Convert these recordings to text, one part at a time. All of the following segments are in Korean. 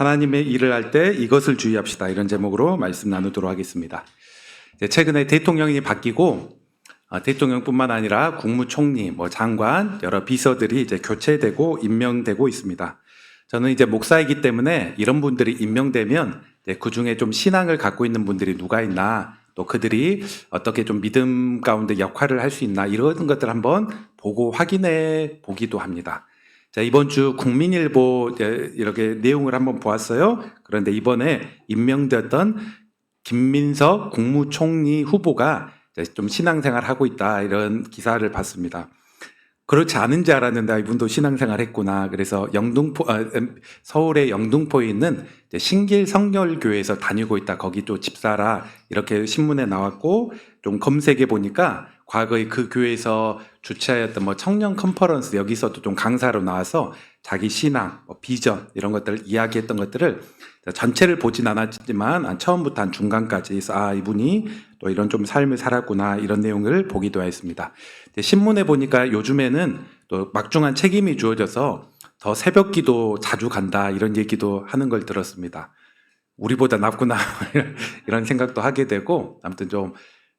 하나님의 일을 할 때 이것을 주의합시다. 이런 제목으로 말씀 나누도록 하겠습니다. 최근에 대통령이 바뀌고 대통령뿐만 아니라 국무총리, 장관, 여러 비서들이 이제 교체되고 임명되고 있습니다. 저는 이제 목사이기 때문에 이런 분들이 임명되면 그 중에 좀 신앙을 갖고 있는 분들이 누가 있나, 또 그들이 어떻게 좀 믿음 가운데 역할을 할 수 있나, 이런 것들 한번 보고 확인해 보기도 합니다. 자, 이번 주 국민일보 이렇게 내용을 한번 보았어요. 그런데 이번에 임명되었던 김민석 국무총리 후보가 좀 신앙생활 하고 있다, 이런 기사를 봤습니다. 그렇지 않은지 알았는데 이분도 신앙생활 했구나. 그래서 서울의 영등포에 있는 신길 성결교회에서 다니고 있다. 거기 또 집사라, 이렇게 신문에 나왔고, 좀 검색해 보니까 과거에 그 교회에서 주최하였던 청년 컨퍼런스, 여기서도 좀 강사로 나와서 자기 신앙, 비전, 이런 것들을 이야기했던 것들을 전체를 보진 않았지만 처음부터 한 중간까지 해서 이분이 또 이런 좀 삶을 살았구나, 이런 내용을 보기도 했습니다. 신문에 보니까 요즘에는 또 막중한 책임이 주어져서 더 새벽 기도 자주 간다, 이런 얘기도 하는 걸 들었습니다. 우리보다 낫구나 이런 생각도 하게 되고, 아무튼 좀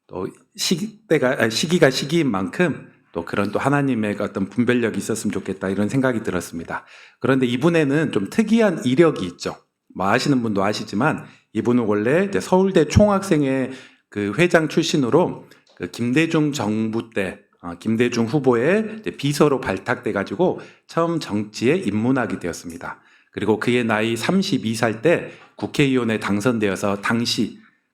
또 시기가 시기인 만큼 또 그런 또 하나님의 어떤 분별력이 있었으면 좋겠다, 이런 생각이 들었습니다. 그런데 이분에는 좀 특이한 이력이 있죠. 아시는 분도 아시지만 이분은 원래 서울대 총학생회 그 회장 출신으로 그 김대중 정부 때 김대중 후보의 비서로 발탁돼 가지고 처음 정치에 입문하게 되었습니다. 그리고 그의 나이 32살 때 국회의원에 당선되어서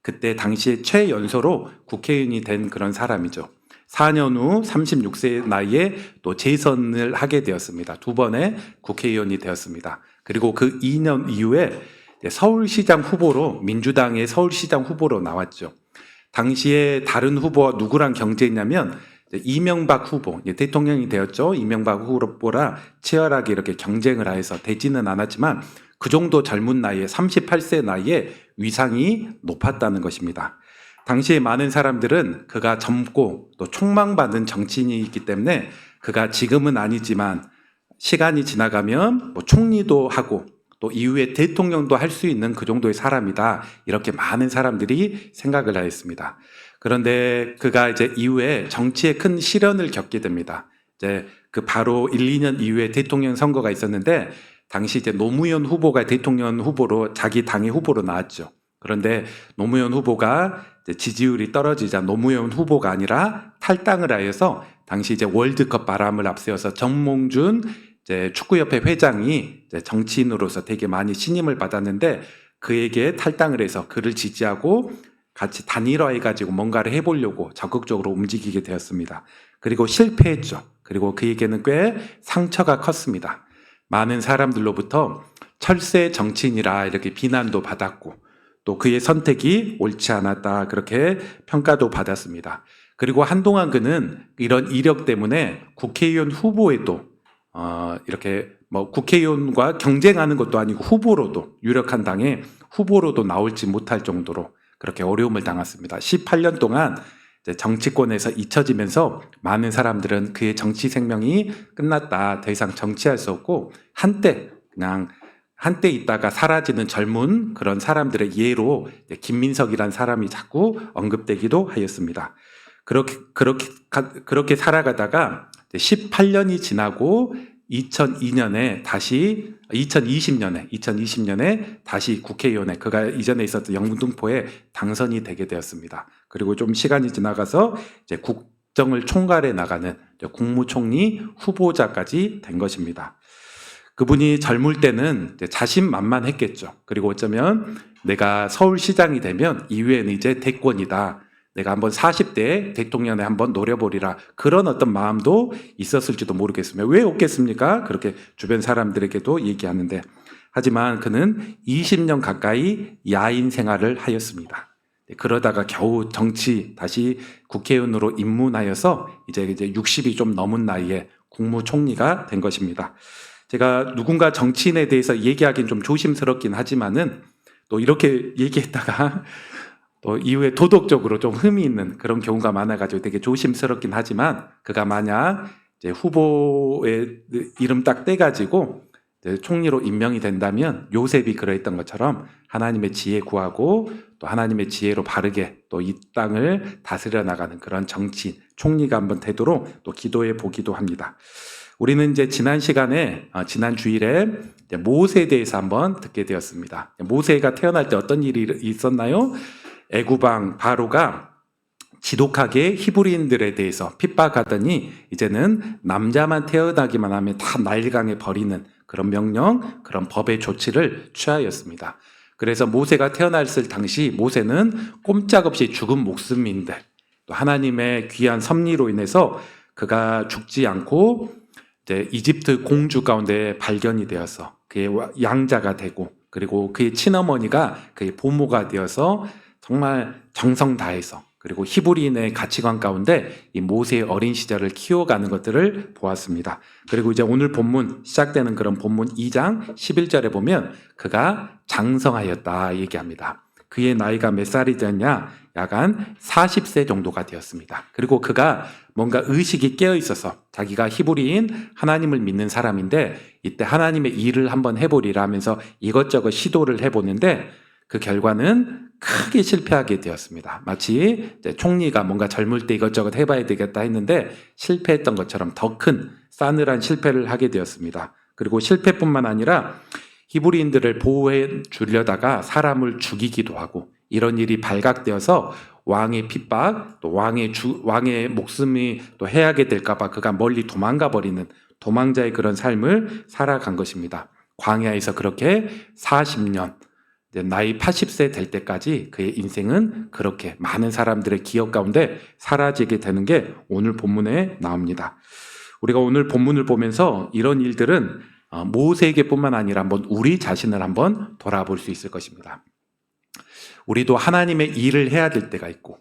그때 당시에 최연소로 국회의원이 된 그런 사람이죠. 4년 후 36세 나이에 또 재선을 하게 되었습니다. 두 번의 국회의원이 되었습니다. 그리고 그 2년 이후에 서울시장 후보로, 민주당의 서울시장 후보로 나왔죠. 당시에 다른 후보와 누구랑 경쟁했냐면 이명박 후보, 대통령이 되었죠. 이명박 후보라 치열하게 이렇게 경쟁을 해서 되지는 않았지만 그 정도 젊은 나이에, 38세 나이에 위상이 높았다는 것입니다. 당시에 많은 사람들은 그가 젊고 또 촉망받은 정치인이기 때문에 그가 지금은 아니지만 시간이 지나가면 총리도 하고 또 이후에 대통령도 할 수 있는 그 정도의 사람이다, 이렇게 많은 사람들이 생각을 하였습니다. 그런데 그가 이제 이후에 정치에 큰 시련을 겪게 됩니다. 이제 그 바로 1, 2년 이후에 대통령 선거가 있었는데, 당시 이제 노무현 후보가 대통령 후보로, 자기 당의 후보로 나왔죠. 그런데 노무현 후보가 지지율이 떨어지자 노무현 후보가 아니라 탈당을 하여서 당시 이제 월드컵 바람을 앞세워서 정몽준 축구협회 회장이 정치인으로서 되게 많이 신임을 받았는데, 그에게 탈당을 해서 그를 지지하고 같이 단일화해가지고 뭔가를 해보려고 적극적으로 움직이게 되었습니다. 그리고 실패했죠. 그리고 그에게는 꽤 상처가 컸습니다. 많은 사람들로부터 철새 정치인이라 이렇게 비난도 받았고, 또 그의 선택이 옳지 않았다, 그렇게 평가도 받았습니다. 그리고 한동안 그는 이런 이력 때문에 국회의원 후보에도 이렇게 국회의원과 경쟁하는 것도 아니고 후보로도, 유력한 당의 후보로도 나올지 못할 정도로 그렇게 어려움을 당했습니다. 18년 동안 정치권에서 잊혀지면서 많은 사람들은 그의 정치 생명이 끝났다, 더 이상 정치할 수 없고 한때 있다가 사라지는 젊은 그런 사람들의 예로 김민석이란 사람이 자꾸 언급되기도 하였습니다. 그렇게 살아가다가 18년이 지나고 2020년에 다시 국회의원에, 그가 이전에 있었던 영등포에 당선이 되게 되었습니다. 그리고 좀 시간이 지나가서 이제 국정을 총괄해 나가는 국무총리 후보자까지 된 것입니다. 그분이 젊을 때는 자신만만했겠죠. 그리고 어쩌면 내가 서울시장이 되면 이후에는 이제 대권이다, 내가 한번 40대에 대통령에 한번 노려보리라, 그런 어떤 마음도 있었을지도 모르겠습니다. 왜 없겠습니까? 그렇게 주변 사람들에게도 얘기하는데, 하지만 그는 20년 가까이 야인 생활을 하였습니다. 그러다가 겨우 다시 국회의원으로 입문하여서 이제 60이 좀 넘은 나이에 국무총리가 된 것입니다. 제가 누군가 정치인에 대해서 얘기하기는 좀 조심스럽긴 하지만은 또 이렇게 얘기했다가 또 이후에 도덕적으로 좀 흠이 있는 그런 경우가 많아가지고 되게 조심스럽긴 하지만, 그가 만약 후보의 이름 딱 떼가지고 총리로 임명이 된다면 요셉이 그러했던 것처럼 하나님의 지혜 구하고 또 하나님의 지혜로 바르게 또 이 땅을 다스려 나가는 그런 정치인, 총리가 한번 되도록 또 기도해 보기도 합니다. 우리는 이제 지난 시간에, 지난 주일에 모세에 대해서 한번 듣게 되었습니다. 모세가 태어날 때 어떤 일이 있었나요? 애굽왕 바로가 지독하게 히브리인들에 대해서 핍박하더니 이제는 남자만 태어나기만 하면 다 나일강에 버리는 그런 명령, 그런 법의 조치를 취하였습니다. 그래서 모세가 태어났을 당시 모세는 꼼짝없이 죽은 목숨인데 또 하나님의 귀한 섭리로 인해서 그가 죽지 않고 이제 이집트 공주 가운데 발견이 되어서 그의 양자가 되고 그리고 그의 친어머니가 그의 보모가 되어서 정말 정성 다해서 그리고 히브리인의 가치관 가운데 이 모세의 어린 시절을 키워가는 것들을 보았습니다. 그리고 이제 오늘 본문 시작되는 그런 본문 2장 11절에 보면 그가 장성하였다 얘기합니다. 그의 나이가 몇 살이 되었냐? 약 한 40세 정도가 되었습니다. 그리고 그가 뭔가 의식이 깨어 있어서 자기가 히브리인 하나님을 믿는 사람인데 이때 하나님의 일을 한번 해보리라 하면서 이것저것 시도를 해보는데 그 결과는 크게 실패하게 되었습니다. 마치 이제 총리가 뭔가 젊을 때 이것저것 해봐야 되겠다 했는데 실패했던 것처럼 더 큰 싸늘한 실패를 하게 되었습니다. 그리고 실패뿐만 아니라 히브리인들을 보호해 주려다가 사람을 죽이기도 하고 이런 일이 발각되어서 왕의 핍박, 또 왕의 목숨이 또 해하게 될까봐 그가 멀리 도망가 버리는 도망자의 그런 삶을 살아간 것입니다. 광야에서 그렇게 40년, 나이 80세 될 때까지 그의 인생은 그렇게 많은 사람들의 기억 가운데 사라지게 되는 게 오늘 본문에 나옵니다. 우리가 오늘 본문을 보면서 이런 일들은 모세에게뿐만 아니라 한번 우리 자신을 한번 돌아볼 수 있을 것입니다. 우리도 하나님의 일을 해야 될 때가 있고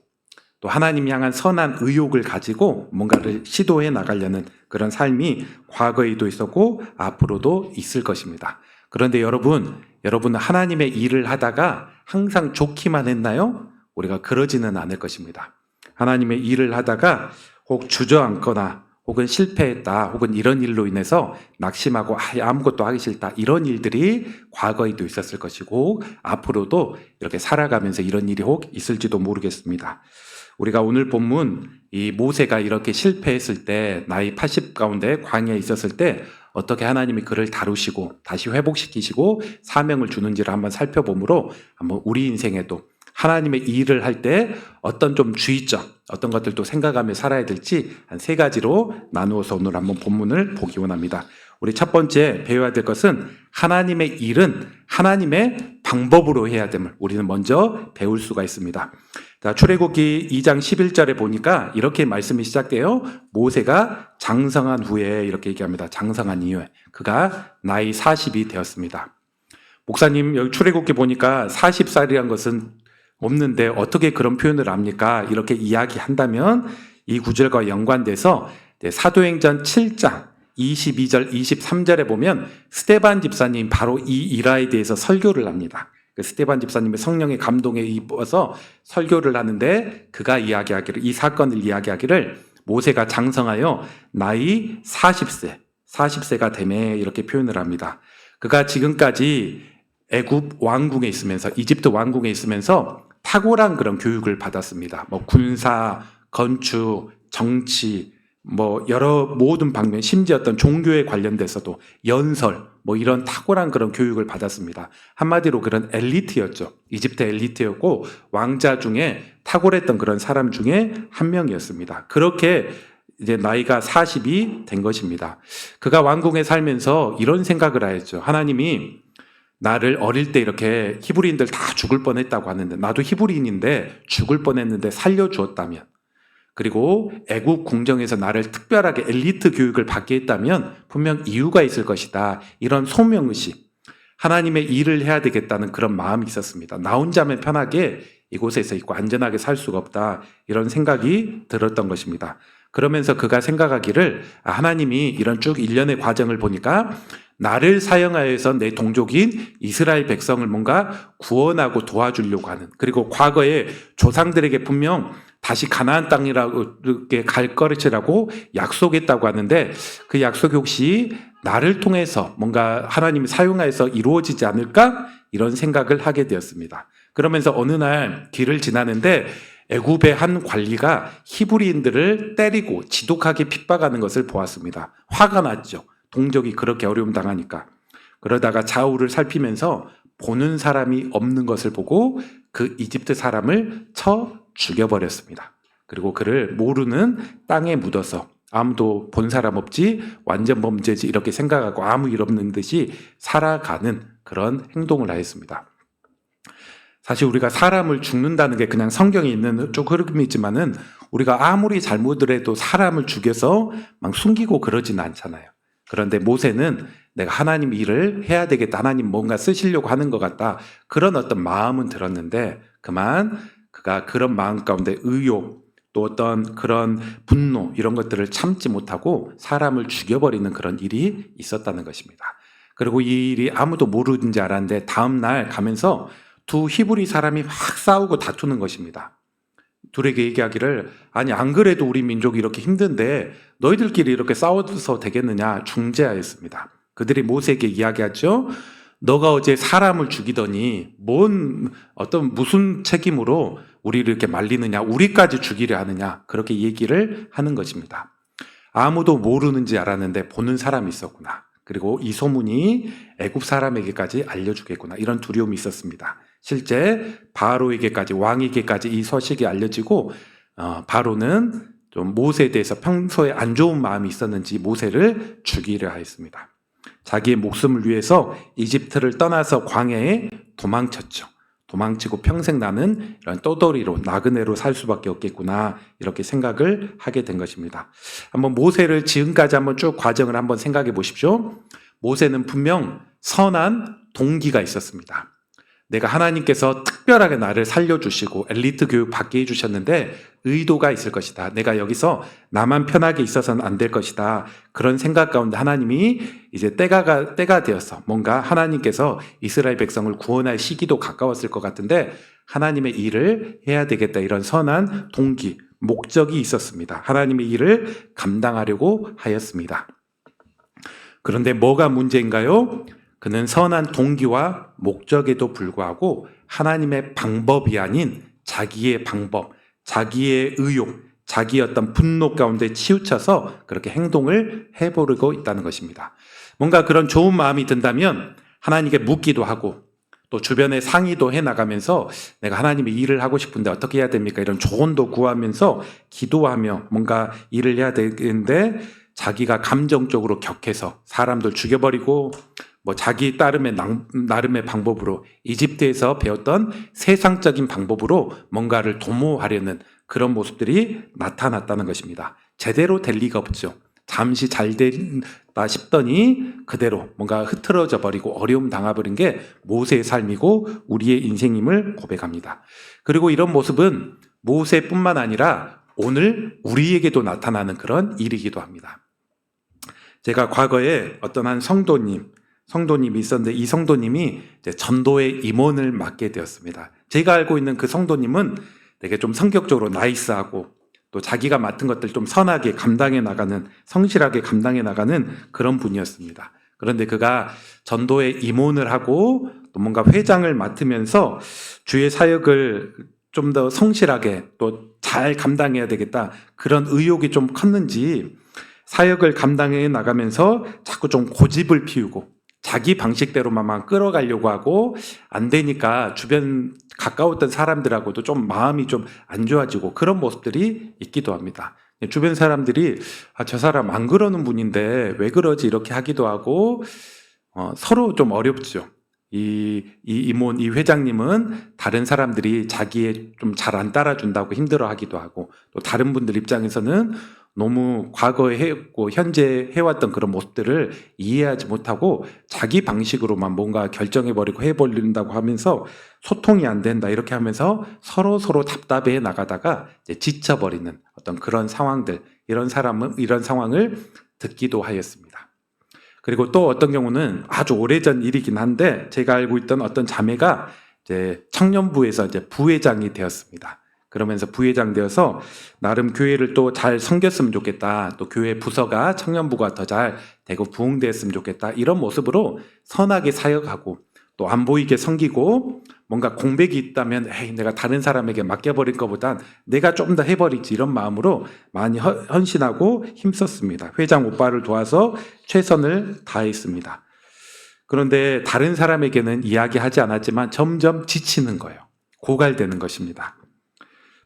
또 하나님 향한 선한 의욕을 가지고 뭔가를 시도해 나가려는 그런 삶이 과거에도 있었고 앞으로도 있을 것입니다. 그런데 여러분은 하나님의 일을 하다가 항상 좋기만 했나요? 우리가 그러지는 않을 것입니다. 하나님의 일을 하다가 혹 주저앉거나 혹은 실패했다 혹은 이런 일로 인해서 낙심하고 아무것도 하기 싫다 이런 일들이 과거에도 있었을 것이고 앞으로도 이렇게 살아가면서 이런 일이 혹 있을지도 모르겠습니다. 우리가 오늘 본문 이 모세가 이렇게 실패했을 때 나이 80 가운데 광야에 있었을 때 어떻게 하나님이 그를 다루시고 다시 회복시키시고 사명을 주는지를 한번 살펴보므로 한번 우리 인생에도 하나님의 일을 할 때 어떤 좀 주의점, 어떤 것들도 생각하며 살아야 될지 한 3가지로 나누어서 오늘 한번 본문을 보기 원합니다. 우리 첫 번째 배워야 될 것은 하나님의 일은 하나님의 방법으로 해야 됨을 우리는 먼저 배울 수가 있습니다. 자, 출애굽기 2장 11절에 보니까 이렇게 말씀이 시작돼요. 모세가 장성한 후에 이렇게 얘기합니다. 장성한 이후에 그가 나이 40이 되었습니다. 목사님 여기 출애굽기 보니까 40살이란 것은 없는데 어떻게 그런 표현을 합니까? 이렇게 이야기한다면 이 구절과 연관돼서 사도행전 7장 22절 23절에 보면 스데반 집사님 바로 이 일화에 대해서 설교를 합니다. 스데반 집사님의 성령의 감동에 입어서 설교를 하는데 그가 이야기하기를 이 사건을 이야기하기를 모세가 장성하여 나이 40세가 되매 이렇게 표현을 합니다. 그가 지금까지 애굽 왕궁에 있으면서 이집트 왕궁에 있으면서 탁월한 그런 교육을 받았습니다. 군사, 건축, 정치, 여러 모든 방면, 심지어 어떤 종교에 관련돼서도 연설, 이런 탁월한 그런 교육을 받았습니다. 한마디로 그런 엘리트였죠. 이집트 엘리트였고 왕자 중에 탁월했던 그런 사람 중에 한 명이었습니다. 그렇게 이제 나이가 40이 된 것입니다. 그가 왕궁에 살면서 이런 생각을 하였죠. 하나님이 나를 어릴 때 이렇게 히브리인들 다 죽을 뻔했다고 하는데 나도 히브리인인데 죽을 뻔했는데 살려주었다면 그리고 애국 궁정에서 나를 특별하게 엘리트 교육을 받게 했다면 분명 이유가 있을 것이다. 이런 소명의식, 하나님의 일을 해야 되겠다는 그런 마음이 있었습니다. 나 혼자면 편하게 이곳에서 있고 안전하게 살 수가 없다. 이런 생각이 들었던 것입니다. 그러면서 그가 생각하기를 하나님이 이런 쭉 일련의 과정을 보니까 나를 사용하여서 내 동족인 이스라엘 백성을 뭔가 구원하고 도와주려고 하는 그리고 과거에 조상들에게 분명 다시 가나안 땅이라고 이렇게 갈 것이라고 약속했다고 하는데 그 약속이 혹시 나를 통해서 뭔가 하나님이 사용하여서 이루어지지 않을까 이런 생각을 하게 되었습니다. 그러면서 어느 날 길을 지나는데 애굽의 한 관리가 히브리인들을 때리고 지독하게 핍박하는 것을 보았습니다. 화가 났죠. 동족이 그렇게 어려움 당하니까. 그러다가 좌우를 살피면서 보는 사람이 없는 것을 보고 그 이집트 사람을 쳐 죽여버렸습니다. 그리고 그를 모르는 땅에 묻어서 아무도 본 사람 없지, 완전 범죄지 이렇게 생각하고 아무 일 없는 듯이 살아가는 그런 행동을 하였습니다. 사실 우리가 사람을 죽는다는 게 그냥 성경에 있는 쪽 흐름이지만은 우리가 아무리 잘못을 해도 사람을 죽여서 막 숨기고 그러지는 않잖아요. 그런데 모세는 내가 하나님 일을 해야 되겠다. 하나님 뭔가 쓰시려고 하는 것 같다. 그런 어떤 마음은 들었는데 그만 그가 그런 마음 가운데 의욕 또 어떤 그런 분노 이런 것들을 참지 못하고 사람을 죽여버리는 그런 일이 있었다는 것입니다. 그리고 이 일이 아무도 모르는 줄 알았는데 다음 날 가면서 두 히브리 사람이 막 싸우고 다투는 것입니다. 둘에게 얘기하기를 아니 안 그래도 우리 민족이 이렇게 힘든데 너희들끼리 이렇게 싸워서 되겠느냐 중재하였습니다. 그들이 모세에게 이야기하죠. 너가 어제 사람을 죽이더니 무슨 책임으로 우리를 이렇게 말리느냐 우리까지 죽이려 하느냐 그렇게 얘기를 하는 것입니다. 아무도 모르는지 알았는데 보는 사람이 있었구나. 그리고 이 소문이 애굽 사람에게까지 알려주겠구나. 이런 두려움이 있었습니다. 실제 바로에게까지 왕에게까지 이 소식이 알려지고 바로는 좀 모세에 대해서 평소에 안 좋은 마음이 있었는지 모세를 죽이려 하였습니다. 자기의 목숨을 위해서 이집트를 떠나서 광야에 도망쳤죠. 도망치고 평생 나는 이런 떠돌이로 나그네로 살 수밖에 없겠구나 이렇게 생각을 하게 된 것입니다. 한번 모세를 지금까지 한번 쭉 과정을 한번 생각해 보십시오. 모세는 분명 선한 동기가 있었습니다. 내가 하나님께서 특별하게 나를 살려주시고 엘리트 교육 받게 해주셨는데 의도가 있을 것이다. 내가 여기서 나만 편하게 있어서는 안 될 것이다. 그런 생각 가운데 하나님이 이제 때가 되어서 뭔가 하나님께서 이스라엘 백성을 구원할 시기도 가까웠을 것 같은데 하나님의 일을 해야 되겠다. 이런 선한 동기, 목적이 있었습니다. 하나님의 일을 감당하려고 하였습니다. 그런데 뭐가 문제인가요? 그는 선한 동기와 목적에도 불구하고 하나님의 방법이 아닌 자기의 방법, 자기의 의욕, 자기의 어떤 분노 가운데 치우쳐서 그렇게 행동을 해보려고 있다는 것입니다. 뭔가 그런 좋은 마음이 든다면 하나님께 묻기도 하고 또 주변에 상의도 해나가면서 내가 하나님의 일을 하고 싶은데 어떻게 해야 됩니까? 이런 조언도 구하면서 기도하며 뭔가 일을 해야 되는데 자기가 감정적으로 격해서 사람들 죽여버리고 자기 나름의 방법으로 이집트에서 배웠던 세상적인 방법으로 뭔가를 도모하려는 그런 모습들이 나타났다는 것입니다. 제대로 될 리가 없죠. 잠시 잘 된다 싶더니 그대로 뭔가 흐트러져 버리고 어려움 당해버린 게 모세의 삶이고 우리의 인생임을 고백합니다. 그리고 이런 모습은 모세뿐만 아니라 오늘 우리에게도 나타나는 그런 일이기도 합니다. 제가 과거에 어떤 한 성도님이 있었는데 이 성도님이 이제 전도의 임원을 맡게 되었습니다. 제가 알고 있는 그 성도님은 되게 좀 성격적으로 나이스하고 또 자기가 맡은 것들 좀 선하게 감당해 나가는, 성실하게 감당해 나가는 그런 분이었습니다. 그런데 그가 전도의 임원을 하고 또 뭔가 회장을 맡으면서 주의 사역을 좀 더 성실하게 또 잘 감당해야 되겠다 그런 의욕이 좀 컸는지 사역을 감당해 나가면서 자꾸 좀 고집을 피우고 자기 방식대로만 끌어가려고 하고 안 되니까 주변 가까웠던 사람들하고도 좀 마음이 좀 안 좋아지고 그런 모습들이 있기도 합니다. 주변 사람들이 저 사람 안 그러는 분인데 왜 그러지 이렇게 하기도 하고 서로 좀 어렵죠. 이 임원, 이 회장님은 다른 사람들이 자기의 좀 잘 안 따라준다고 힘들어하기도 하고 또 다른 분들 입장에서는 너무 과거에 했고 현재 해왔던 그런 모습들을 이해하지 못하고 자기 방식으로만 뭔가 결정해버리고 해버린다고 하면서 소통이 안 된다 이렇게 하면서 서로 답답해 나가다가 이제 지쳐버리는 어떤 그런 상황들 이런 상황을 듣기도 하였습니다. 그리고 또 어떤 경우는 아주 오래전 일이긴 한데 제가 알고 있던 어떤 자매가 이제 청년부에서 이제 부회장이 되었습니다. 그러면서 부회장 되어서 나름 교회를 또 잘 섬겼으면 좋겠다. 또 교회 부서가 청년부가 더 잘 되고 부흥됐으면 좋겠다. 이런 모습으로 선하게 사역하고 또 안 보이게 섬기고 뭔가 공백이 있다면 에이, 내가 다른 사람에게 맡겨버릴 것보단 내가 좀 더 해버리지 이런 마음으로 많이 헌신하고 힘썼습니다. 회장 오빠를 도와서 최선을 다했습니다. 그런데 다른 사람에게는 이야기하지 않았지만 점점 지치는 거예요. 고갈되는 것입니다.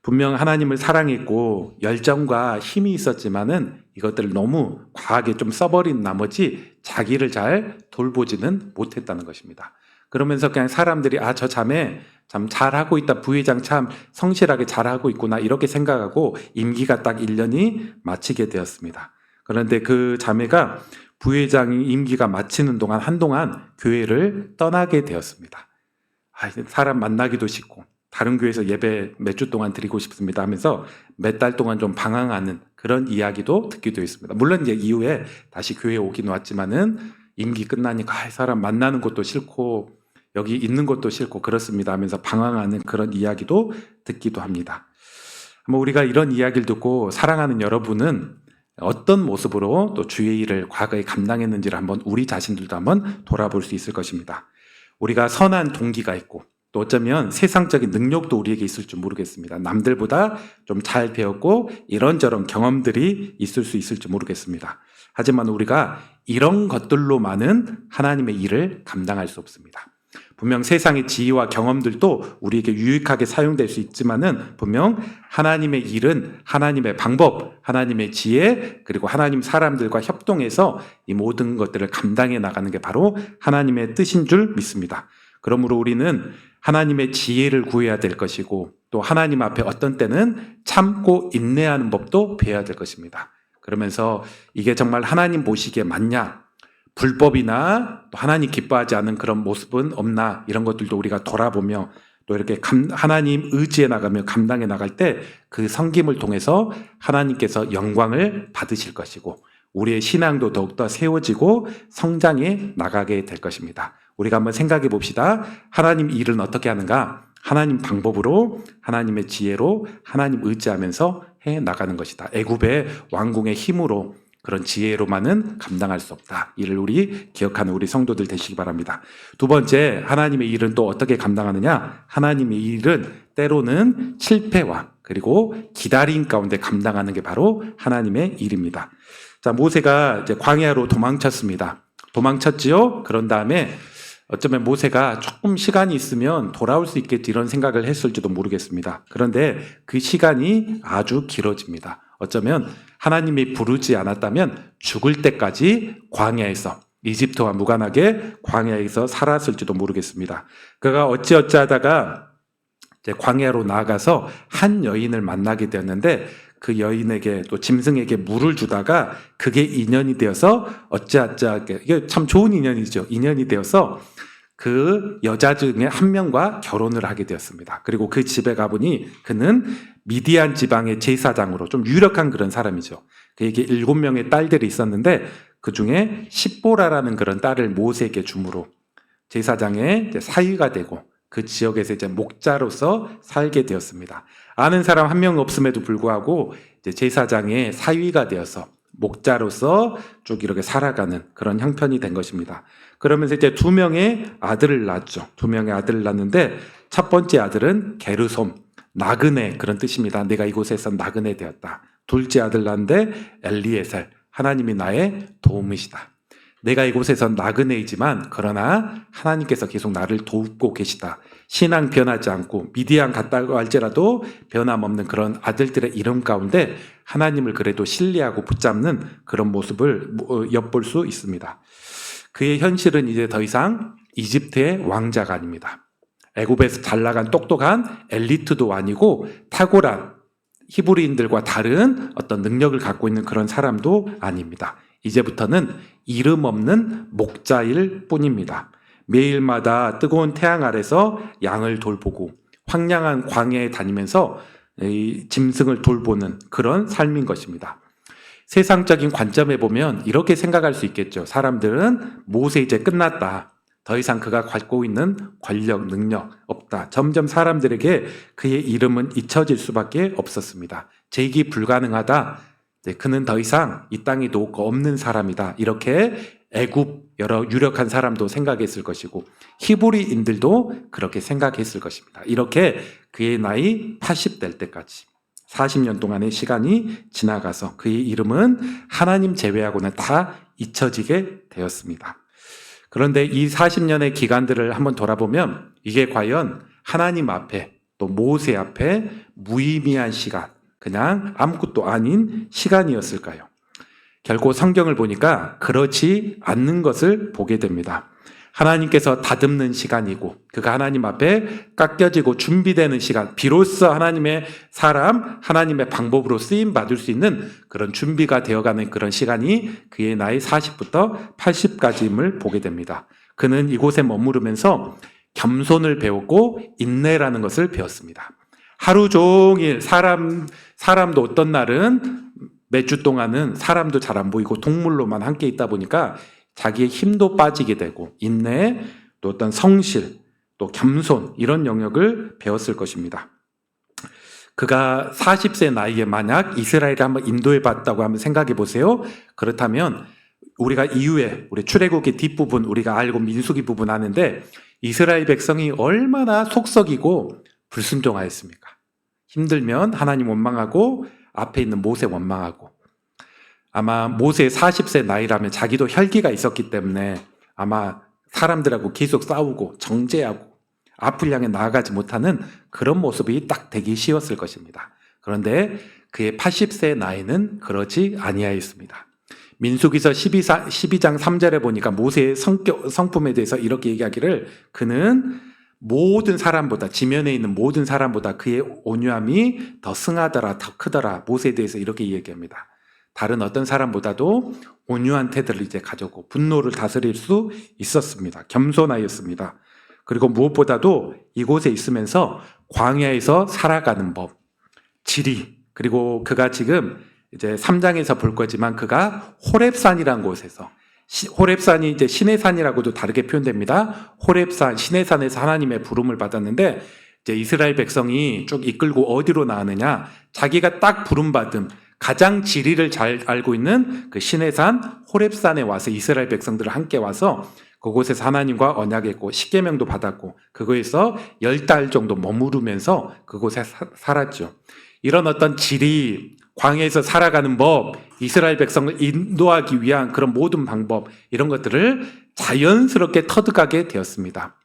분명 하나님을 사랑했고 열정과 힘이 있었지만은 이것들을 너무 과하게 좀 써버린 나머지 자기를 잘 돌보지는 못했다는 것입니다. 그러면서 그냥 사람들이 저 자매 참 잘하고 있다. 부회장 참 성실하게 잘하고 있구나. 이렇게 생각하고 임기가 딱 1년이 마치게 되었습니다. 그런데 그 자매가 부회장이 임기가 마치는 동안 한동안 교회를 떠나게 되었습니다. 사람 만나기도 싫고 다른 교회에서 예배 몇 주 동안 드리고 싶습니다 하면서 몇 달 동안 좀 방황하는 그런 이야기도 듣기도 했습니다. 물론 이제 이후에 다시 교회에 오긴 왔지만은 임기 끝나니까 사람 만나는 것도 싫고 여기 있는 것도 싫고 그렇습니다 하면서 방황하는 그런 이야기도 듣기도 합니다. 우리가 이런 이야기를 듣고 사랑하는 여러분은 어떤 모습으로 또 주의 일을 과거에 감당했는지를 한번 우리 자신들도 한번 돌아볼 수 있을 것입니다. 우리가 선한 동기가 있고 또 어쩌면 세상적인 능력도 우리에게 있을 줄 모르겠습니다. 남들보다 좀 잘 배웠고 이런저런 경험들이 있을 수 있을지 모르겠습니다. 하지만 우리가 이런 것들로만은 하나님의 일을 감당할 수 없습니다. 분명 세상의 지혜와 경험들도 우리에게 유익하게 사용될 수 있지만은 분명 하나님의 일은 하나님의 방법, 하나님의 지혜, 그리고 하나님 사람들과 협동해서 이 모든 것들을 감당해 나가는 게 바로 하나님의 뜻인 줄 믿습니다. 그러므로 우리는 하나님의 지혜를 구해야 될 것이고 또 하나님 앞에 어떤 때는 참고 인내하는 법도 배워야 될 것입니다. 그러면서 이게 정말 하나님 보시기에 맞냐? 불법이나 또 하나님 기뻐하지 않은 그런 모습은 없나? 이런 것들도 우리가 돌아보며 또 이렇게 하나님 의지해 나가며 감당해 나갈 때 그 섬김을 통해서 하나님께서 영광을 받으실 것이고 우리의 신앙도 더욱더 세워지고 성장해 나가게 될 것입니다. 우리가 한번 생각해 봅시다. 하나님 일은 어떻게 하는가? 하나님 방법으로, 하나님의 지혜로, 하나님 의지하면서 해 나가는 것이다. 애굽의 왕궁의 힘으로 그런 지혜로만은 감당할 수 없다. 이를 우리 기억하는 우리 성도들 되시기 바랍니다. 두 번째, 하나님의 일은 또 어떻게 감당하느냐? 하나님의 일은 때로는 실패와 그리고 기다림 가운데 감당하는 게 바로 하나님의 일입니다. 자, 모세가 이제 광야로 도망쳤습니다. 도망쳤지요? 그런 다음에 어쩌면 모세가 조금 시간이 있으면 돌아올 수 있겠지 이런 생각을 했을지도 모르겠습니다. 그런데 그 시간이 아주 길어집니다. 어쩌면 하나님이 부르지 않았다면 죽을 때까지 광야에서 이집트와 무관하게 광야에서 살았을지도 모르겠습니다. 그가 어찌하다가 이제 광야로 나아가서 한 여인을 만나게 되었는데 그 여인에게 또 짐승에게 물을 주다가 그게 인연이 되어서 어찌하게 이게 참 좋은 인연이죠. 인연이 되어서 그 여자 중에 한 명과 결혼을 하게 되었습니다. 그리고 그 집에 가보니 그는 미디안 지방의 제사장으로 좀 유력한 그런 사람이죠. 그에게 7명의 딸들이 있었는데 그 중에 십보라라는 그런 딸을 모세에게 주므로 제사장의 사위가 되고 그 지역에서 이제 목자로서 살게 되었습니다. 아는 사람 한 명 없음에도 불구하고 이제 제사장의 사위가 되어서 목자로서 쭉 이렇게 살아가는 그런 형편이 된 것입니다. 그러면서 이제 2명의 아들을 낳았죠. 2명의 아들을 낳았는데 첫 번째 아들은 게르솜, 나그네 그런 뜻입니다. 내가 이곳에서 나그네 되었다. 둘째 아들 낳았는데 엘리에셀, 하나님이 나의 도움이시다. 내가 이곳에서 나그네이지만 그러나 하나님께서 계속 나를 돕고 계시다. 신앙 변하지 않고 미디안 갔다고 할지라도 변함없는 그런 아들들의 이름 가운데 하나님을 그래도 신뢰하고 붙잡는 그런 모습을 엿볼 수 있습니다. 그의 현실은 이제 더 이상 이집트의 왕자가 아닙니다. 애굽에서 잘 나간 똑똑한 엘리트도 아니고 탁월한 히브리인들과 다른 어떤 능력을 갖고 있는 그런 사람도 아닙니다. 이제부터는 이름 없는 목자일 뿐입니다. 매일마다 뜨거운 태양 아래서 양을 돌보고 황량한 광야에 다니면서 이 짐승을 돌보는 그런 삶인 것입니다. 세상적인 관점에 보면 이렇게 생각할 수 있겠죠. 사람들은 모세 이제 끝났다. 더 이상 그가 갖고 있는 권력, 능력 없다. 점점 사람들에게 그의 이름은 잊혀질 수밖에 없었습니다. 제기 불가능하다. 그는 더 이상 이 땅에 놓을 거 없는 사람이다. 이렇게 애굽 여러 유력한 사람도 생각했을 것이고 히브리인들도 그렇게 생각했을 것입니다. 이렇게 그의 나이 80될 때까지 40년 동안의 시간이 지나가서 그의 이름은 하나님 제외하고는 다 잊혀지게 되었습니다. 그런데 이 40년의 기간들을 한번 돌아보면 이게 과연 하나님 앞에 또 모세 앞에 무의미한 시간, 그냥 아무것도 아닌 시간이었을까요? 결코 성경을 보니까 그렇지 않는 것을 보게 됩니다. 하나님께서 다듬는 시간이고 그가 하나님 앞에 깎여지고 준비되는 시간, 비로소 하나님의 사람, 하나님의 방법으로 쓰임받을 수 있는 그런 준비가 되어가는 그런 시간이 그의 나이 40부터 80까지임을 보게 됩니다. 그는 이곳에 머무르면서 겸손을 배웠고 인내라는 것을 배웠습니다. 하루 종일 사람도 어떤 날은 몇 주 동안은 사람도 잘 안 보이고 동물로만 함께 있다 보니까 자기의 힘도 빠지게 되고 인내, 또 어떤 성실, 또 겸손 이런 영역을 배웠을 것입니다. 그가 40세 나이에 만약 이스라엘을 한번 인도해 봤다고 한번 생각해 보세요. 그렇다면 우리가 이후에 우리 출애굽기 뒷부분 우리가 알고 민수기 부분 아는데 이스라엘 백성이 얼마나 속썩이고 불순종하였습니까? 힘들면 하나님 원망하고 앞에 있는 모세 원망하고 아마 모세의 40세 나이라면 자기도 혈기가 있었기 때문에 아마 사람들하고 계속 싸우고 정죄하고 앞을 향해 나아가지 못하는 그런 모습이 딱 되기 쉬웠을 것입니다. 그런데 그의 80세 나이는 그러지 아니하였습니다. 민수기서 12장 3절에 보니까 모세의 성품에 대해서 이렇게 얘기하기를 그는 모든 사람보다 지면에 있는 모든 사람보다 그의 온유함이 더 승하더라 더 크더라. 모세에 대해서 이렇게 얘기합니다. 다른 어떤 사람보다도 온유한 태도를 이제 가졌고 분노를 다스릴 수 있었습니다. 겸손하였습니다. 그리고 무엇보다도 이곳에 있으면서 광야에서 살아가는 법, 지리, 그리고 그가 지금 이제 3장에서 볼 거지만 그가 호렙산이라는 곳에서 호렙산이 이제 신의 산이라고도 다르게 표현됩니다. 호렙산, 신의 산에서 하나님의 부름을 받았는데 이제 이스라엘 백성이 쭉 이끌고 어디로 나가느냐? 자기가 딱 부름받은 가장 지리를 잘 알고 있는 그 신의 산 호렙산에 와서 이스라엘 백성들을 함께 와서 그곳에서 하나님과 언약했고 십계명도 받았고 그거에서 10달 정도 머무르면서 그곳에 살았죠. 이런 어떤 지리, 광야에서 살아가는 법, 이스라엘 백성을 인도하기 위한 그런 모든 방법 이런 것들을 자연스럽게 터득하게 되었습니다.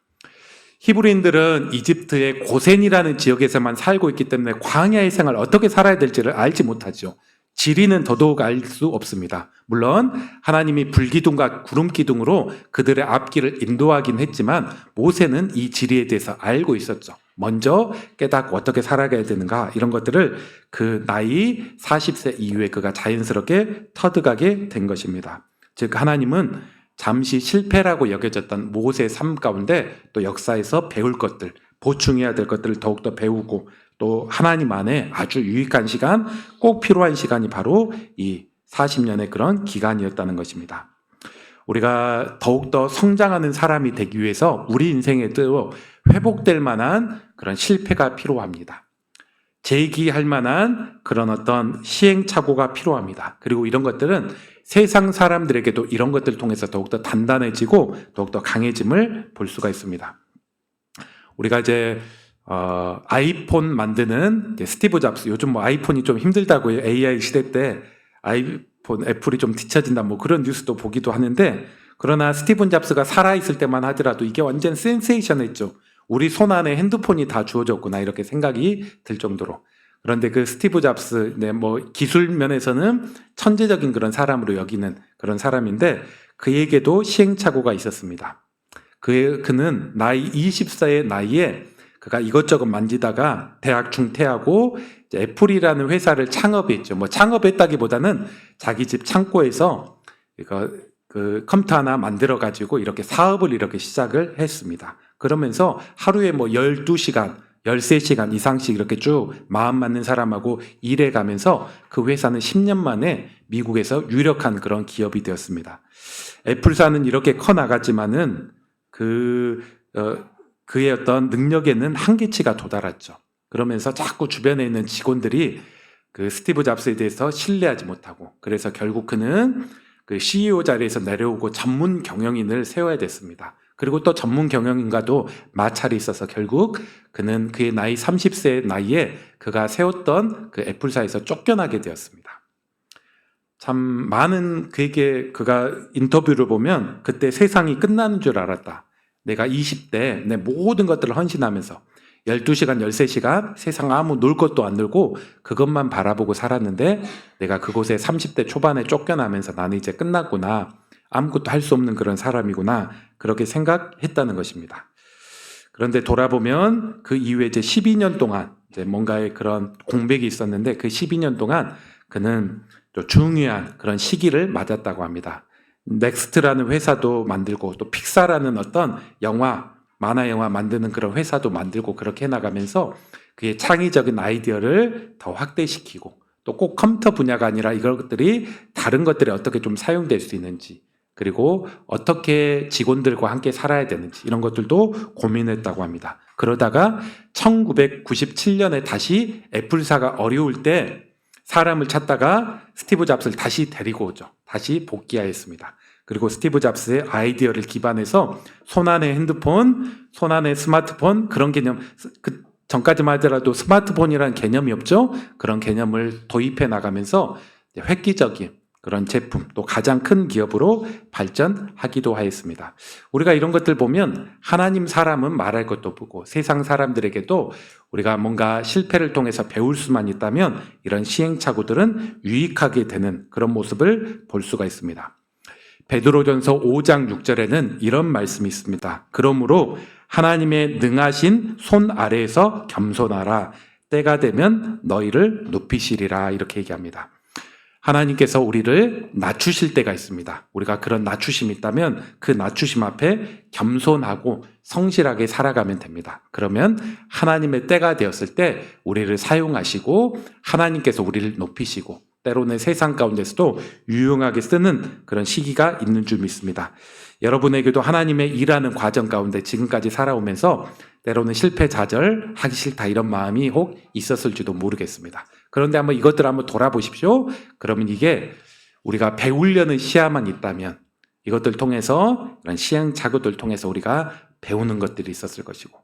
히브리인들은 이집트의 고센이라는 지역에서만 살고 있기 때문에 광야의 생활을 어떻게 살아야 될지를 알지 못하죠. 지리는 더더욱 알 수 없습니다. 물론 하나님이 불기둥과 구름기둥으로 그들의 앞길을 인도하긴 했지만 모세는 이 지리에 대해서 알고 있었죠. 먼저 깨닫고 어떻게 살아가야 되는가 이런 것들을 그 나이 40세 이후에 그가 자연스럽게 터득하게 된 것입니다. 즉 하나님은 잠시 실패라고 여겨졌던 모세의 삶 가운데 또 역사에서 배울 것들, 보충해야 될 것들을 더욱더 배우고 또 하나님 안에 아주 유익한 시간, 꼭 필요한 시간이 바로 이 40년의 그런 기간이었다는 것입니다. 우리가 더욱더 성장하는 사람이 되기 위해서 우리 인생에도 회복될 만한 그런 실패가 필요합니다. 재기할 만한 그런 어떤 시행착오가 필요합니다. 그리고 이런 것들은 세상 사람들에게도 이런 것들을 통해서 더욱더 단단해지고 더욱더 강해짐을 볼 수가 있습니다. 우리가 이제 아이폰 만드는 스티브 잡스, 요즘 뭐 아이폰이 좀 힘들다고 해요. AI 시대 때 아이폰 애플이 좀 뒤처진다 뭐 그런 뉴스도 보기도 하는데 그러나 스티븐 잡스가 살아있을 때만 하더라도 이게 완전 센세이션했죠. 우리 손 안에 핸드폰이 다 주어졌구나 이렇게 생각이 들 정도로. 그런데 그 스티브 잡스, 뭐 기술 면에서는 천재적인 그런 사람으로 여기는 그런 사람인데 그에게도 시행착오가 있었습니다. 그는 나이 20세의 나이에 그가 이것저것 만지다가 대학 중퇴하고 애플이라는 회사를 창업했죠. 뭐 창업했다기보다는 자기 집 창고에서 그 컴퓨터 하나 만들어 가지고 이렇게 사업을 이렇게 시작을 했습니다. 그러면서 하루에 뭐 12시간, 13시간 이상씩 이렇게 쭉 마음 맞는 사람하고 일해 가면서 그 회사는 10년 만에 미국에서 유력한 그런 기업이 되었습니다. 애플사는 이렇게 커 나갔지만은 그의 어떤 능력에는 한계치가 도달했죠. 그러면서 자꾸 주변에 있는 직원들이 그 스티브 잡스에 대해서 신뢰하지 못하고, 그래서 결국 그는 그 CEO 자리에서 내려오고 전문 경영인을 세워야 됐습니다. 그리고 또 전문 경영인과도 마찰이 있어서 결국 그는 그의 나이 30세 나이에 그가 세웠던 그 애플사에서 쫓겨나게 되었습니다. 참 많은 그가 인터뷰를 보면 그때 세상이 끝나는 줄 알았다. 내가 20대 내 모든 것들을 헌신하면서 12시간, 13시간 세상 아무 놀 것도 안 놀고 그것만 바라보고 살았는데 내가 그곳에 30대 초반에 쫓겨나면서 나는 이제 끝났구나. 아무것도 할 수 없는 그런 사람이구나. 그렇게 생각했다는 것입니다. 그런데 돌아보면 그 이후에 이제 12년 동안 이제 뭔가의 그런 공백이 있었는데 그 12년 동안 그는 또 중요한 그런 시기를 맞았다고 합니다. 넥스트라는 회사도 만들고 또 픽사라는 어떤 만화 영화 만드는 그런 회사도 만들고 그렇게 해나가면서 그의 창의적인 아이디어를 더 확대시키고 또 꼭 컴퓨터 분야가 아니라 이것들이 다른 것들에 어떻게 좀 사용될 수 있는지, 그리고 어떻게 직원들과 함께 살아야 되는지 이런 것들도 고민했다고 합니다. 그러다가 1997년에 다시 애플사가 어려울 때 사람을 찾다가 스티브 잡스를 다시 데리고 오죠. 다시 복귀하였습니다. 그리고 스티브 잡스의 아이디어를 기반해서 손안의 핸드폰, 손안의 스마트폰, 그런 개념, 그 전까지만 하더라도 스마트폰이라는 개념이 없죠. 그런 개념을 도입해 나가면서 획기적인 그런 제품, 또 가장 큰 기업으로 발전하기도 하였습니다. 우리가 이런 것들 보면 하나님 사람은 말할 것도 없고 세상 사람들에게도 우리가 뭔가 실패를 통해서 배울 수만 있다면 이런 시행착오들은 유익하게 되는 그런 모습을 볼 수가 있습니다. 베드로전서 5장 6절에는 이런 말씀이 있습니다. 그러므로 하나님의 능하신 손 아래에서 겸손하라. 때가 되면 너희를 높이시리라. 이렇게 얘기합니다. 하나님께서 우리를 낮추실 때가 있습니다. 우리가 그런 낮추심이 있다면 그 낮추심 앞에 겸손하고 성실하게 살아가면 됩니다. 그러면 하나님의 때가 되었을 때 우리를 사용하시고 하나님께서 우리를 높이시고 때로는 세상 가운데서도 유용하게 쓰는 그런 시기가 있는 줄 믿습니다. 여러분에게도 하나님의 일하는 과정 가운데 지금까지 살아오면서 때로는 실패 좌절하기 싫다 이런 마음이 혹 있었을지도 모르겠습니다. 그런데 한번 이것들을 한번 돌아보십시오. 그러면 이게 우리가 배우려는 시야만 있다면 이것들 통해서 이런 시행착오들 통해서 우리가 배우는 것들이 있었을 것이고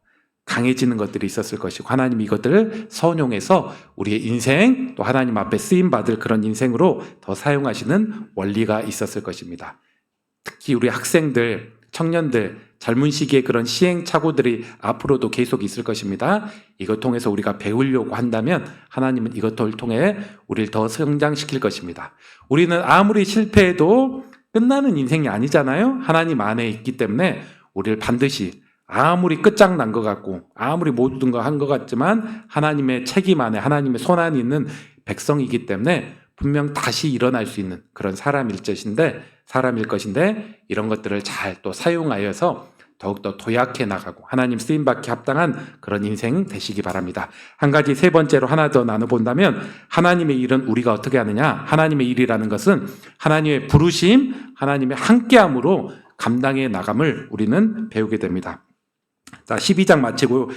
강해지는 것들이 있었을 것이고 하나님이 이것들을 선용해서 우리의 인생 또 하나님 앞에 쓰임받을 그런 인생으로 더 사용하시는 원리가 있었을 것입니다. 특히 우리 학생들, 청년들, 젊은 시기에 그런 시행착오들이 앞으로도 계속 있을 것입니다. 이것 통해서 우리가 배우려고 한다면 하나님은 이것들을 통해 우리를 더 성장시킬 것입니다. 우리는 아무리 실패해도 끝나는 인생이 아니잖아요. 하나님 안에 있기 때문에 우리를 반드시 아무리 끝장난 것 같고 아무리 모든 거 한 것 같지만 하나님의 책임 안에 하나님의 손 안에 있는 백성이기 때문에 분명 다시 일어날 수 있는 그런 사람일 것인데 이런 것들을 잘 또 사용하여서 더욱더 도약해 나가고 하나님 쓰임받기 합당한 그런 인생 되시기 바랍니다. 한 가지 세 번째로 하나 더 나눠본다면 하나님의 일은 우리가 어떻게 하느냐. 하나님의 일이라는 것은 하나님의 부르심, 하나님의 함께함으로 감당해 나감을 우리는 배우게 됩니다. 자, 2장 마치고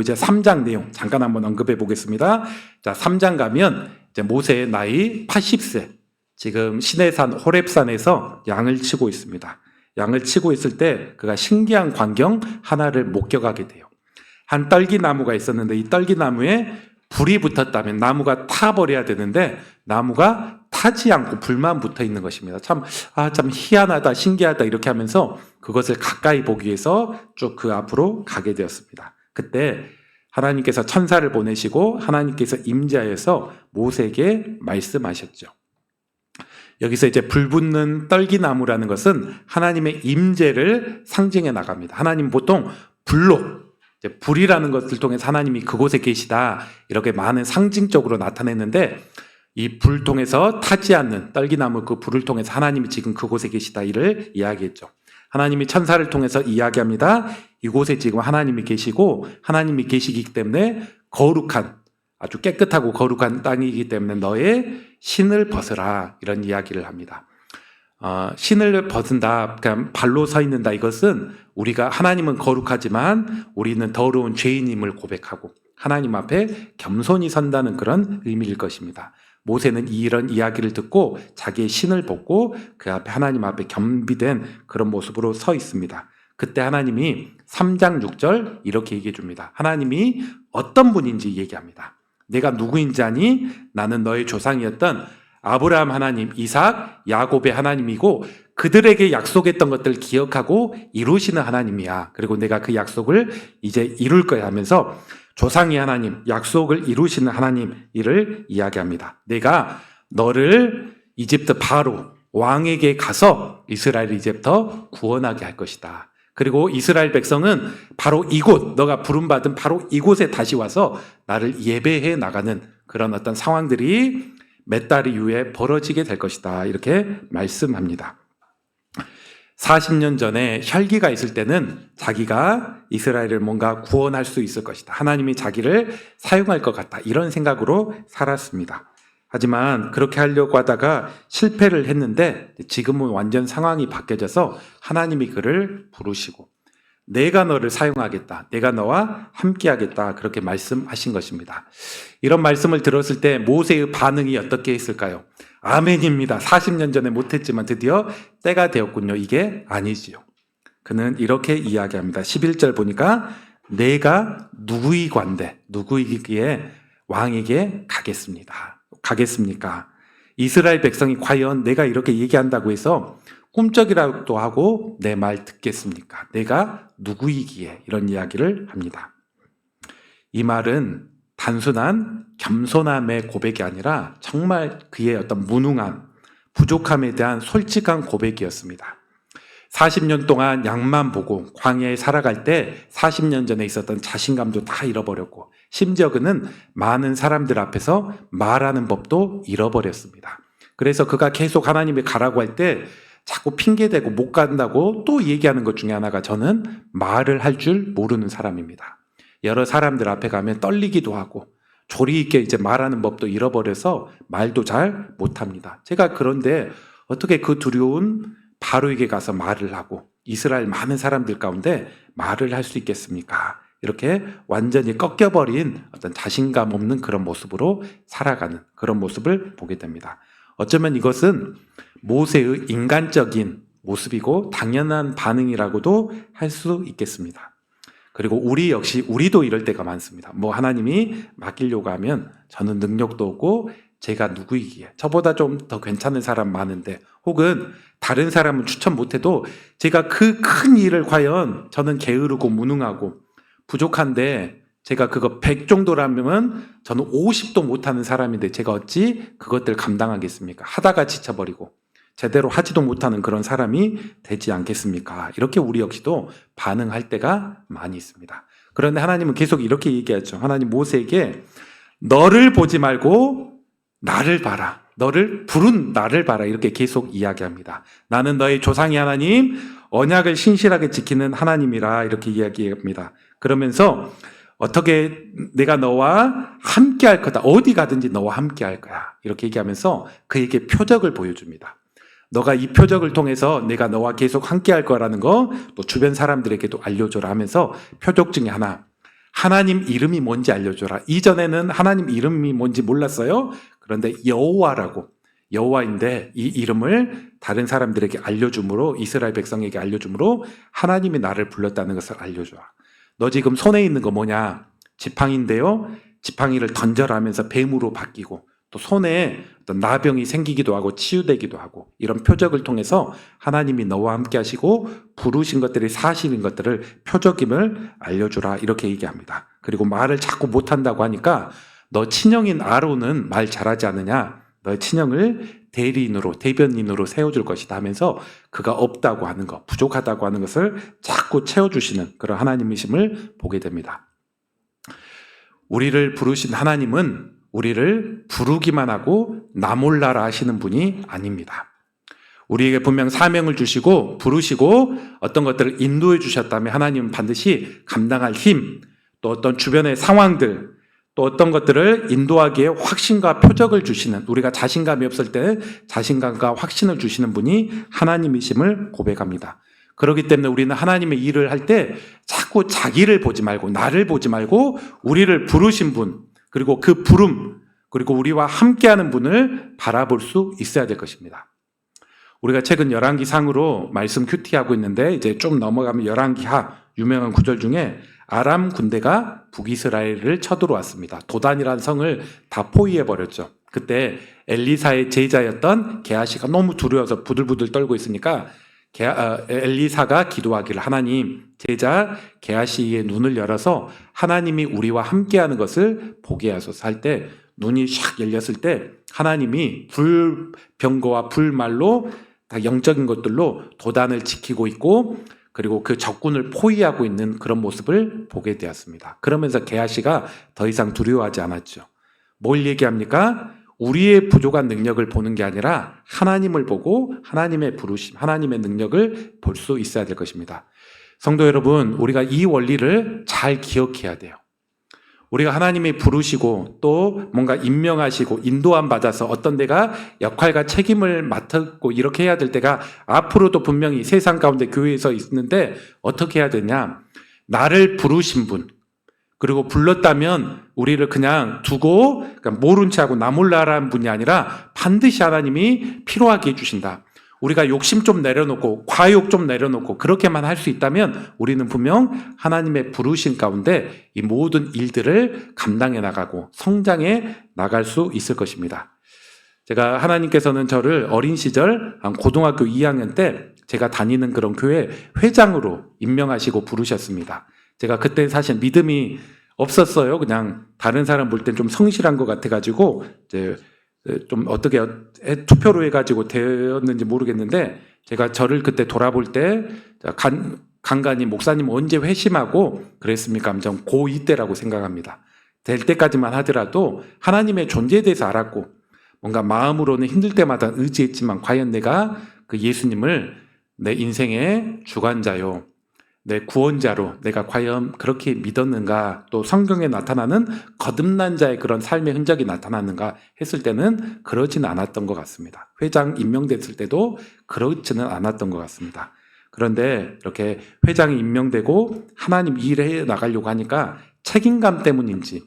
이제 3장 내용 잠깐 한번 언급해 보겠습니다. 자, 3장 가면 이제 모세의 나이 80세, 지금 시내산 호렙산에서 양을 치고 있습니다. 양을 치고 있을 때 그가 신기한 광경 하나를 목격하게 돼요. 한 떨기나무가 있었는데 이 떨기나무에 불이 붙었다면 나무가 타버려야 되는데 나무가 타지 않고 불만 붙어 있는 것입니다. 참 희한하다, 신기하다 이렇게 하면서 그것을 가까이 보기 위해서 쭉 그 앞으로 가게 되었습니다. 그때 하나님께서 천사를 보내시고 하나님께서 임재하여서 모세에게 말씀하셨죠. 여기서 이제 불 붙는 떨기나무라는 것은 하나님의 임재를 상징해 나갑니다. 하나님 보통 불로 불이라는 것을 통해서 하나님이 그곳에 계시다 이렇게 많은 상징적으로 나타냈는데 이 불 통해서 타지 않는 떨기나무 그 불을 통해서 하나님이 지금 그곳에 계시다 이를 이야기했죠. 하나님이 천사를 통해서 이야기합니다. 이곳에 지금 하나님이 계시고 하나님이 계시기 때문에 거룩한 아주 깨끗하고 거룩한 땅이기 때문에 너의 신을 벗으라 이런 이야기를 합니다. 신을 벗은다, 그냥 발로 서 있는다. 이것은 우리가 하나님은 거룩하지만 우리는 더러운 죄인임을 고백하고 하나님 앞에 겸손히 선다는 그런 의미일 것입니다. 모세는 이런 이야기를 듣고 자기의 신을 벗고 그 앞에 하나님 앞에 겸비된 그런 모습으로 서 있습니다. 그때 하나님이 3장 6절 이렇게 얘기해 줍니다. 하나님이 어떤 분인지 얘기합니다. 내가 누구인지 아니? 나는 너의 조상이었던 아브라함 하나님, 이삭, 야곱의 하나님이고 그들에게 약속했던 것들 기억하고 이루시는 하나님이야. 그리고 내가 그 약속을 이제 이룰 거야 하면서 조상의 하나님, 약속을 이루시는 하나님 이를 이야기합니다. 내가 너를 이집트 바로 왕에게 가서 이스라엘을 이제부터 구원하게 할 것이다. 그리고 이스라엘 백성은 바로 이곳, 너가 부름받은 바로 이곳에 다시 와서 나를 예배해 나가는 그런 어떤 상황들이 몇 달 이후에 벌어지게 될 것이다. 이렇게 말씀합니다. 40년 전에 혈기가 있을 때는 자기가 이스라엘을 뭔가 구원할 수 있을 것이다. 하나님이 자기를 사용할 것 같다. 이런 생각으로 살았습니다. 하지만 그렇게 하려고 하다가 실패를 했는데 지금은 완전 상황이 바뀌어져서 하나님이 그를 부르시고 내가 너를 사용하겠다. 내가 너와 함께하겠다. 그렇게 말씀하신 것입니다. 이런 말씀을 들었을 때 모세의 반응이 어떻게 했을까요? 아멘입니다. 40년 전에 못했지만 드디어 때가 되었군요. 이게 아니지요. 그는 이렇게 이야기합니다. 11절 보니까 내가 누구이관데 누구이기에 왕에게 가겠습니까? 이스라엘 백성이 과연 내가 이렇게 얘기한다고 해서 꿈쩍이라도 하고 내 말 듣겠습니까? 내가 누구이기에 이런 이야기를 합니다. 이 말은 단순한 겸손함의 고백이 아니라 정말 그의 어떤 무능함, 부족함에 대한 솔직한 고백이었습니다. 40년 동안 양만 보고 광야에 살아갈 때 40년 전에 있었던 자신감도 다 잃어버렸고 심지어 그는 많은 사람들 앞에서 말하는 법도 잃어버렸습니다. 그래서 그가 계속 하나님이 가라고 할 때 자꾸 핑계대고 못 간다고 또 얘기하는 것 중에 하나가 저는 말을 할 줄 모르는 사람입니다. 여러 사람들 앞에 가면 떨리기도 하고 조리 있게 이제 말하는 법도 잃어버려서 말도 잘 못합니다. 제가 그런데 어떻게 그 두려운 바로에게 가서 말을 하고 이스라엘 많은 사람들 가운데 말을 할 수 있겠습니까? 이렇게 완전히 꺾여버린 어떤 자신감 없는 그런 모습으로 살아가는 그런 모습을 보게 됩니다. 어쩌면 이것은 모세의 인간적인 모습이고 당연한 반응이라고도 할 수 있겠습니다. 그리고 우리 역시 우리도 이럴 때가 많습니다. 하나님이 맡기려고 하면 저는 능력도 없고 제가 누구이기에 저보다 좀 더 괜찮은 사람 많은데 혹은 다른 사람은 추천 못해도 제가 그 큰 일을 과연 저는 게으르고 무능하고 부족한데 제가 그거 100 정도라면 저는 50도 못하는 사람인데 제가 어찌 그것들 감당하겠습니까? 하다가 지쳐버리고 제대로 하지도 못하는 그런 사람이 되지 않겠습니까? 이렇게 우리 역시도 반응할 때가 많이 있습니다. 그런데 하나님은 계속 이렇게 얘기하죠. 하나님 모세에게 너를 보지 말고 나를 봐라. 너를 부른 나를 봐라. 이렇게 계속 이야기합니다. 나는 너의 조상의 하나님, 언약을 신실하게 지키는 하나님이라 이렇게 이야기합니다. 그러면서 어떻게 내가 너와 함께 할 거다. 어디 가든지 너와 함께 할 거야. 이렇게 얘기하면서 그에게 표적을 보여줍니다. 너가 이 표적을 통해서 내가 너와 계속 함께 할 거라는 거 또 주변 사람들에게도 알려줘라 하면서 표적 중에 하나, 하나님 이름이 뭔지 알려줘라. 이전에는 하나님 이름이 뭔지 몰랐어요. 그런데 여호와라고, 여호와인데 이 이름을 다른 사람들에게 알려줌으로, 이스라엘 백성에게 알려줌으로 하나님이 나를 불렀다는 것을 알려줘. 너 지금 손에 있는 거 뭐냐? 지팡이인데요. 지팡이를 던져라 하면서 뱀으로 바뀌고 또 손에 어떤 나병이 생기기도 하고 치유되기도 하고 이런 표적을 통해서 하나님이 너와 함께 하시고 부르신 것들이 사실인 것들을 표적임을 알려주라 이렇게 얘기합니다. 그리고 말을 자꾸 못한다고 하니까 너 친형인 아론은 말 잘하지 않느냐? 너의 친형을 대리인으로 대변인으로 세워줄 것이다 하면서 그가 없다고 하는 것, 부족하다고 하는 것을 자꾸 채워주시는 그런 하나님이심을 보게 됩니다. 우리를 부르신 하나님은 우리를 부르기만 하고 나 몰라라 하시는 분이 아닙니다. 우리에게 분명 사명을 주시고 부르시고 어떤 것들을 인도해 주셨다면 하나님은 반드시 감당할 힘, 또 어떤 주변의 상황들, 또 어떤 것들을 인도하기에 확신과 표적을 주시는, 우리가 자신감이 없을 때 자신감과 확신을 주시는 분이 하나님이심을 고백합니다. 그렇기 때문에 우리는 하나님의 일을 할 때 자꾸 자기를 보지 말고, 나를 보지 말고 우리를 부르신 분, 그리고 그 부름, 그리고 우리와 함께하는 분을 바라볼 수 있어야 될 것입니다. 우리가 최근 열왕기 상으로 말씀 큐티하고 있는데, 이제 좀 넘어가면 열왕기 하 유명한 구절 중에 아람 군대가 북이스라엘을 쳐들어왔습니다. 도단이라는 성을 다 포위해버렸죠. 그때 엘리사의 제자였던 게하시가 너무 두려워서 부들부들 떨고 있으니까 엘리사가 기도하기를, 하나님, 제자 게하시의 눈을 열어서 하나님이 우리와 함께하는 것을 보게 하소서 할 때, 눈이 샥 열렸을 때 하나님이 불병거와 불말로 다 영적인 것들로 도단을 지키고 있고, 그리고 그 적군을 포위하고 있는 그런 모습을 보게 되었습니다. 그러면서 게하시가 더 이상 두려워하지 않았죠. 뭘 얘기합니까? 우리의 부족한 능력을 보는 게 아니라 하나님을 보고 하나님의 부르심, 하나님의 능력을 볼 수 있어야 될 것입니다. 성도 여러분, 우리가 이 원리를 잘 기억해야 돼요. 우리가 하나님이 부르시고 또 뭔가 임명하시고 인도함 받아서 어떤 데가 역할과 책임을 맡고 이렇게 해야 될 때가 앞으로도 분명히 세상 가운데 교회에서 있는데, 어떻게 해야 되냐? 나를 부르신 분, 그리고 불렀다면 우리를 그냥 두고 모른 채 하고 나 몰라라는 분이 아니라 반드시 하나님이 필요하게 해주신다. 우리가 욕심 좀 내려놓고 과욕 좀 내려놓고 그렇게만 할 수 있다면 우리는 분명 하나님의 부르신 가운데 이 모든 일들을 감당해 나가고 성장해 나갈 수 있을 것입니다. 제가 하나님께서는 저를 어린 시절 고등학교 2학년 때 제가 다니는 그런 교회 회장으로 임명하시고 부르셨습니다. 제가 그때 사실 믿음이 없었어요. 그냥 다른 사람 볼 땐 좀 성실한 것 같아가지고 이제 좀 어떻게 투표로 해가지고 되었는지 모르겠는데, 제가 저를 그때 돌아볼 때 간간히 목사님 언제 회심하고 그랬습니까? 하면 전 고2 때라고 생각합니다. 될 때까지만 하더라도 하나님의 존재에 대해서 알았고, 뭔가 마음으로는 힘들 때마다 의지했지만 과연 내가 그 예수님을 내 인생의 주관자요, 내 구원자로 내가 과연 그렇게 믿었는가, 또 성경에 나타나는 거듭난 자의 그런 삶의 흔적이 나타났는가 했을 때는 그러지는 않았던 것 같습니다. 회장 임명됐을 때도 그렇지는 않았던 것 같습니다. 그런데 이렇게 회장이 임명되고 하나님 일해 나가려고 하니까 책임감 때문인지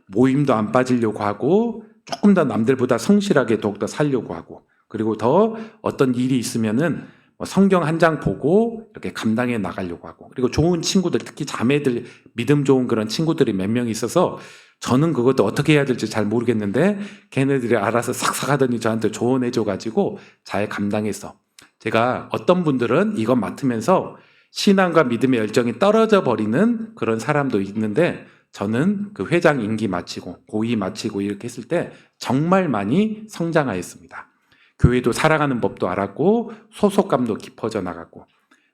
모임도 안 빠지려고 하고, 조금 더 남들보다 성실하게 더욱더 살려고 하고, 그리고 더 어떤 일이 있으면은 성경 한 장 보고 이렇게 감당해 나가려고 하고, 그리고 좋은 친구들, 특히 자매들, 믿음 좋은 그런 친구들이 몇 명 있어서 저는 그것도 어떻게 해야 될지 잘 모르겠는데 걔네들이 알아서 싹싹 하더니 저한테 조언해줘가지고 잘 감당해서, 제가 어떤 분들은 이것 맡으면서 신앙과 믿음의 열정이 떨어져 버리는 그런 사람도 있는데, 저는 그 회장 임기 마치고 고위 마치고 이렇게 했을 때 정말 많이 성장하였습니다. 교회도 살아가는 법도 알았고 소속감도 깊어져 나갔고,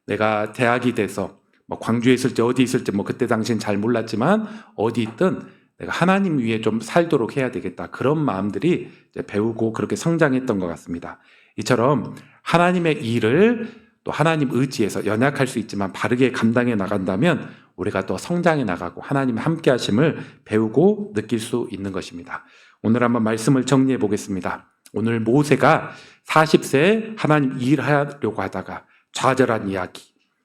내가 대학이 돼서 광주에 있을지 어디 있을지 그때 당시엔 잘 몰랐지만 어디 있든 내가 하나님 위에 좀 살도록 해야 되겠다, 그런 마음들이 이제 배우고 그렇게 성장했던 것 같습니다. 이처럼 하나님의 일을 또 하나님 의지에서 연약할 수 있지만 바르게 감당해 나간다면 우리가 또 성장해 나가고 하나님의 함께 하심을 배우고 느낄 수 있는 것입니다. 오늘 한번 말씀을 정리해 보겠습니다. 오늘 모세가 40세에 하나님 일하려고 하다가 좌절한 이야기,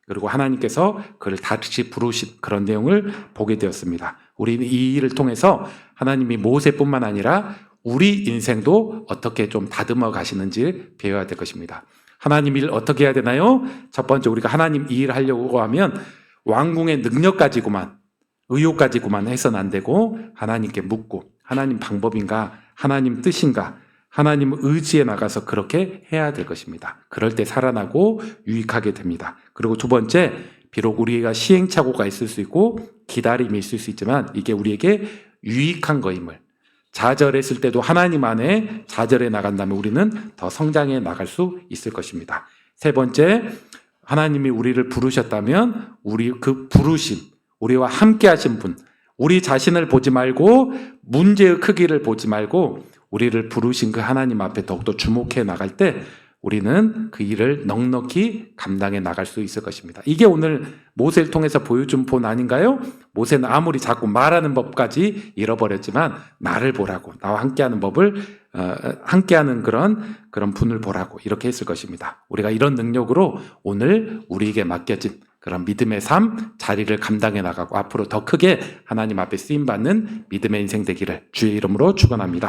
그리고 하나님께서 그를 다시 부르신 그런 내용을 보게 되었습니다. 우리는 이 일을 통해서 하나님이 모세뿐만 아니라 우리 인생도 어떻게 좀 다듬어 가시는지 배워야 될 것입니다. 하나님 일 어떻게 해야 되나요? 첫 번째, 우리가 하나님 일 하려고 하면 왕궁의 능력 가지고만, 의욕 가지고만 해서는 안 되고 하나님께 묻고, 하나님 방법인가, 하나님 뜻인가, 하나님 의지에 나가서 그렇게 해야 될 것입니다. 그럴 때 살아나고 유익하게 됩니다. 그리고 두 번째, 비록 우리가 시행착오가 있을 수 있고 기다림이 있을 수 있지만 이게 우리에게 유익한 거임을, 좌절했을 때도 하나님 안에 좌절해 나간다면 우리는 더 성장해 나갈 수 있을 것입니다. 세 번째, 하나님이 우리를 부르셨다면 우리 그 부르심, 우리와 함께 하신 분, 우리 자신을 보지 말고 문제의 크기를 보지 말고 우리를 부르신 그 하나님 앞에 더욱더 주목해 나갈 때 우리는 그 일을 넉넉히 감당해 나갈 수 있을 것입니다. 이게 오늘 모세를 통해서 보여준 본 아닌가요? 모세는 아무리 자꾸 말하는 법까지 잃어버렸지만 나를 보라고, 나와 함께하는 법을 함께하는 그런 분을 보라고 이렇게 했을 것입니다. 우리가 이런 능력으로 오늘 우리에게 맡겨진 그런 믿음의 삶 자리를 감당해 나가고 앞으로 더 크게 하나님 앞에 쓰임 받는 믿음의 인생 되기를 주의 이름으로 축원합니다.